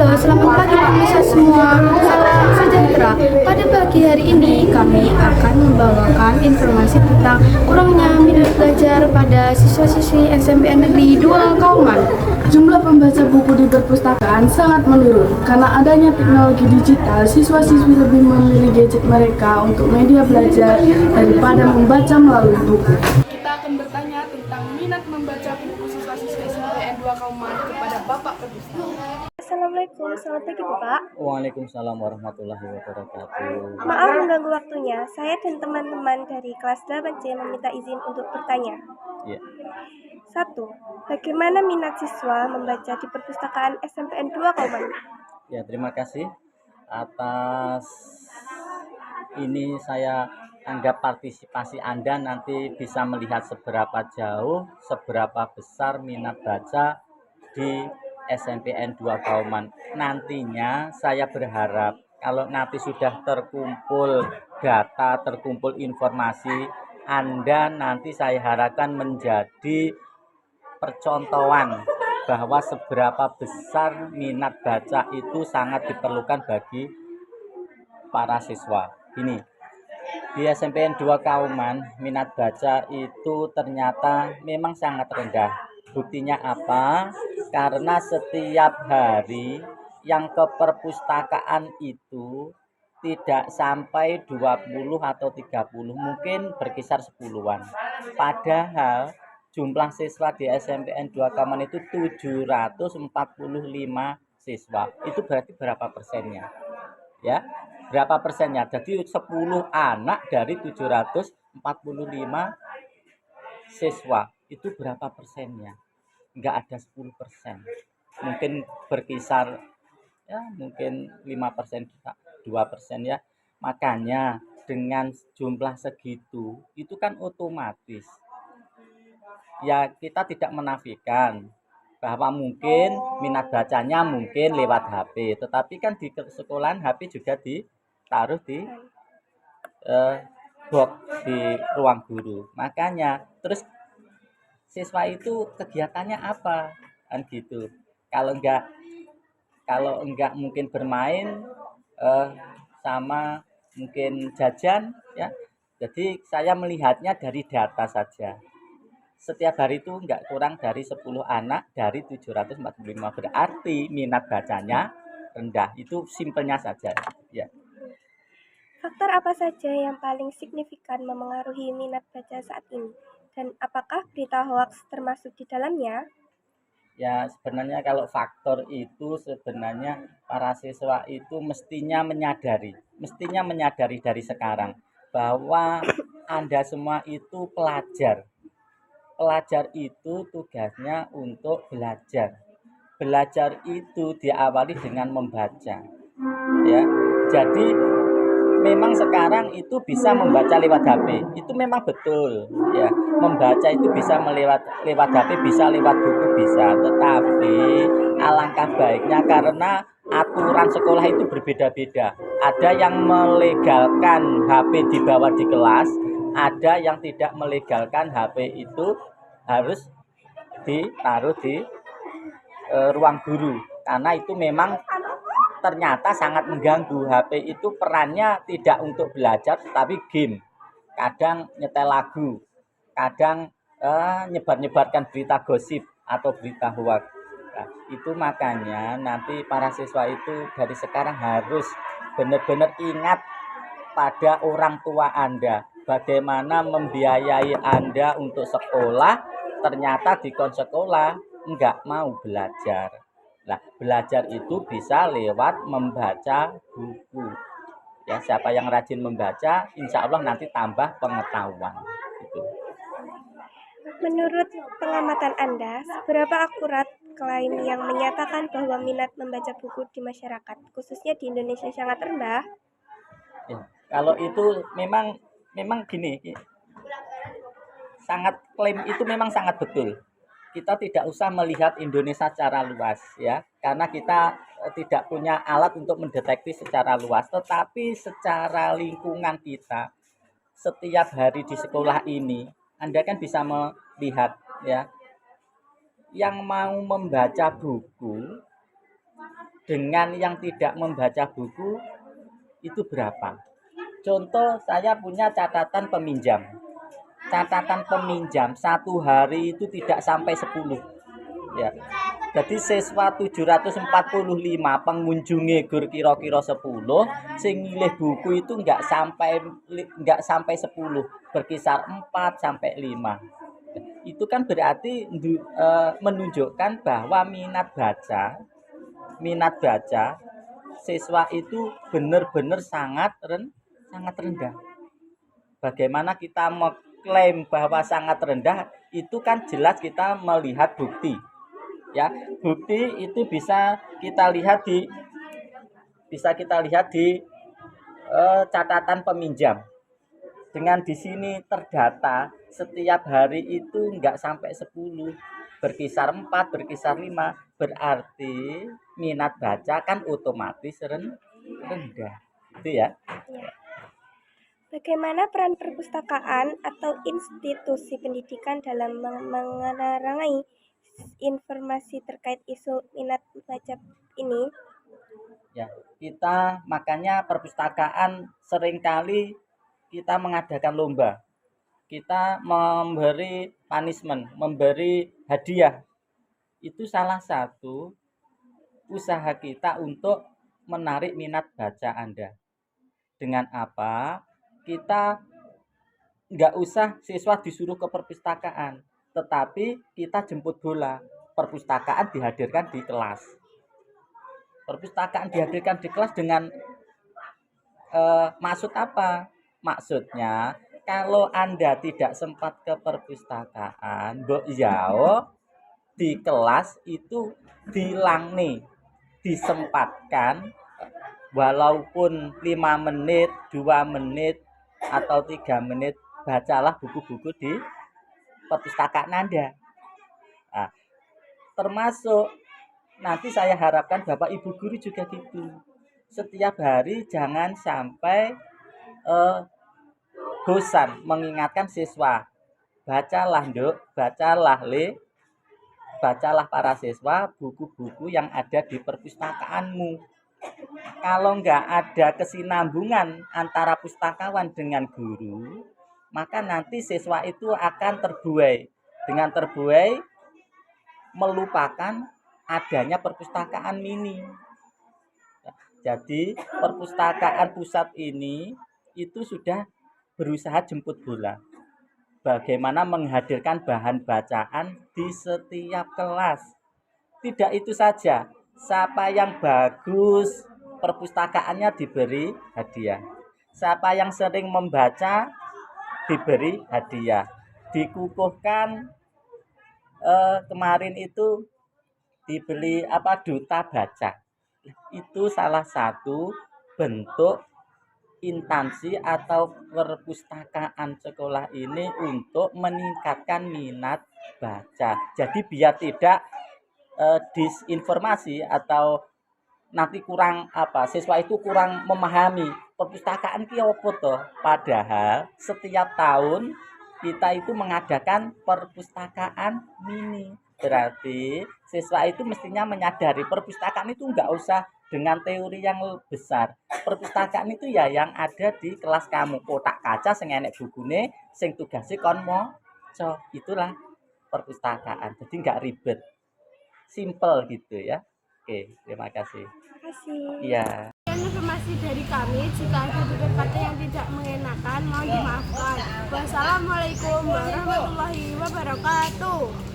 Halo, selamat pagi pemirsa semua. Salam sejahtera. Pada pagi hari ini kami akan membawakan informasi tentang kurangnya minat belajar pada siswa-siswi SMPN Negeri 2 Kauman. Jumlah pembaca buku di perpustakaan sangat menurun. Karena adanya teknologi digital, siswa-siswi lebih memilih gadget mereka untuk media belajar daripada membaca melalui buku. Kita akan bertanya tentang minat membaca buku siswa-siswi SMPN 2 Kauman kepada Bapak Perpustakaan. Assalamualaikum, selamat pagi Bapak. Waalaikumsalam warahmatullahi wabarakatuh. Maaf mengganggu waktunya, saya dan teman-teman dari kelas 8C meminta izin untuk bertanya. Ya. 1. Bagaimana minat siswa membaca di perpustakaan SMPN 2 Kauman? Ya, terima kasih atas ini. Saya anggap partisipasi Anda nanti bisa melihat seberapa jauh, seberapa besar minat baca di SMPN 2 Kauman. Nantinya saya berharap kalau nanti sudah terkumpul data, terkumpul informasi, Anda nanti saya harapkan menjadi percontohan bahwa seberapa besar minat baca itu sangat diperlukan bagi para siswa. Ini di SMPN 2 Kauman minat baca itu ternyata memang sangat rendah. Buktinya apa? Karena setiap hari yang ke perpustakaan itu tidak sampai 20 atau 30, mungkin berkisar 10-an. Padahal jumlah siswa di SMPN 2 Kauman itu 745 siswa. Itu berarti berapa persennya? Ya, berapa persennya? Jadi 10 anak dari 745 siswa. Itu berapa persennya? Enggak ada 10%. Mungkin berkisar ya mungkin 5%, 2% ya. Makanya dengan jumlah segitu itu kan otomatis ya kita tidak menafikan bahwa mungkin minat bacanya mungkin lewat HP, tetapi kan di sekolahan HP juga ditaruh di box di ruang guru. Makanya terus siswa itu kegiatannya apa kan gitu. Kalau enggak mungkin bermain sama mungkin jajan ya. Jadi saya melihatnya dari data saja. Setiap hari itu enggak kurang dari 10 anak dari 745, berarti minat bacanya rendah. Itu simpelnya saja ya. Faktor apa saja yang paling signifikan memengaruhi minat baca saat ini? Dan apakah berita hoaks termasuk di dalamnya? Ya sebenarnya kalau faktor itu sebenarnya para siswa itu mestinya menyadari dari sekarang bahwa Anda semua itu pelajar. Pelajar itu tugasnya untuk belajar. Belajar itu diawali dengan membaca. Ya. Jadi memang sekarang itu bisa membaca lewat HP. Itu memang betul, ya. Membaca itu bisa lewat HP, bisa lewat buku bisa. Tetapi alangkah baiknya karena aturan sekolah itu berbeda-beda. Ada yang melegalkan HP dibawa di kelas, ada yang tidak melegalkan HP itu harus ditaruh di ruang guru. Karena itu memang ternyata sangat mengganggu. HP itu perannya tidak untuk belajar tapi game. Kadang nyetel lagu, kadang nyebar-nyebarkan berita gosip atau berita hoax. Nah, itu makanya nanti para siswa itu dari sekarang harus benar-benar ingat pada orang tua Anda. Bagaimana membiayai Anda untuk sekolah, ternyata di sekolah enggak mau belajar. Nah, belajar itu bisa lewat membaca buku. Ya, siapa yang rajin membaca, insya Allah nanti tambah pengetahuan. Gitu. Menurut pengamatan Anda, seberapa akurat klaim yang menyatakan bahwa minat membaca buku di masyarakat, khususnya di Indonesia, sangat rendah? Ya, kalau itu memang gini, klaim itu memang sangat betul. Kita tidak usah melihat Indonesia secara luas ya, karena kita tidak punya alat untuk mendeteksi secara luas, tetapi secara lingkungan kita setiap hari di sekolah ini Anda kan bisa melihat ya, yang mau membaca buku dengan yang tidak membaca buku itu berapa? Contoh, saya punya catatan peminjam. Catatan peminjam satu hari itu tidak sampai 10. Ya. Jadi siswa 745 pengunjungnya gur kira-kira 10, sing milih buku itu enggak sampai 10, berkisar 4 sampai 5. Itu kan berarti menunjukkan bahwa minat baca siswa itu benar-benar sangat rendah. Bagaimana kita mengklaim bahwa sangat rendah, itu kan jelas kita melihat bukti. Ya, bukti itu bisa kita lihat di catatan peminjam. Dengan di sini terdata setiap hari itu enggak sampai 10, berkisar 4, berkisar 5, berarti minat baca kan otomatis rendah. Itu ya. Bagaimana peran perpustakaan atau institusi pendidikan dalam mengurangi informasi terkait isu minat baca ini? Ya, makanya perpustakaan seringkali kita mengadakan lomba. Kita memberi punishment, memberi hadiah. Itu salah satu usaha kita untuk menarik minat baca Anda. Dengan apa? Kita nggak usah siswa disuruh ke perpustakaan, tetapi kita jemput bola. Perpustakaan dihadirkan di kelas. Perpustakaan dihadirkan di kelas dengan maksud apa? Maksudnya, kalau Anda tidak sempat ke perpustakaan, mbok yao di kelas itu disempatkan walaupun 5 menit, 2 menit atau 3 menit, bacalah buku-buku di perpustakaan Anda. Nah, termasuk nanti saya harapkan Bapak Ibu guru juga gitu. Setiap hari jangan sampai bosan mengingatkan siswa. Bacalah Nduk, bacalah para siswa buku-buku yang ada di perpustakaanmu. Kalau nggak ada kesinambungan antara pustakawan dengan guru, maka nanti siswa itu akan terbuai. Dengan terbuai, melupakan adanya perpustakaan mini. Jadi, perpustakaan pusat ini itu sudah berusaha jemput bola. Bagaimana menghadirkan bahan bacaan di setiap kelas. Tidak itu saja, siapa yang bagus perpustakaannya diberi hadiah. Siapa yang sering membaca diberi hadiah. Dikukuhkan kemarin itu dibeli duta baca. Itu salah satu bentuk instansi atau perpustakaan sekolah ini untuk meningkatkan minat baca. Jadi biar tidak disinformasi atau nanti siswa itu kurang memahami perpustakaan ki opo toh. Padahal setiap tahun kita itu mengadakan perpustakaan mini. Berarti siswa itu mestinya menyadari perpustakaan itu enggak usah dengan teori yang besar. Perpustakaan itu ya yang ada di kelas kamu. Kotak kaca sing enek bukune, sing tugase kon maca. Itulah perpustakaan. Jadi enggak ribet. Simple gitu ya. Oke, terima kasih. Terima kasih. Iya. Informasi dari kami, jika ada kata yang tidak mengenakan, mohon dimaafkan. Wassalamualaikum warahmatullahi wabarakatuh.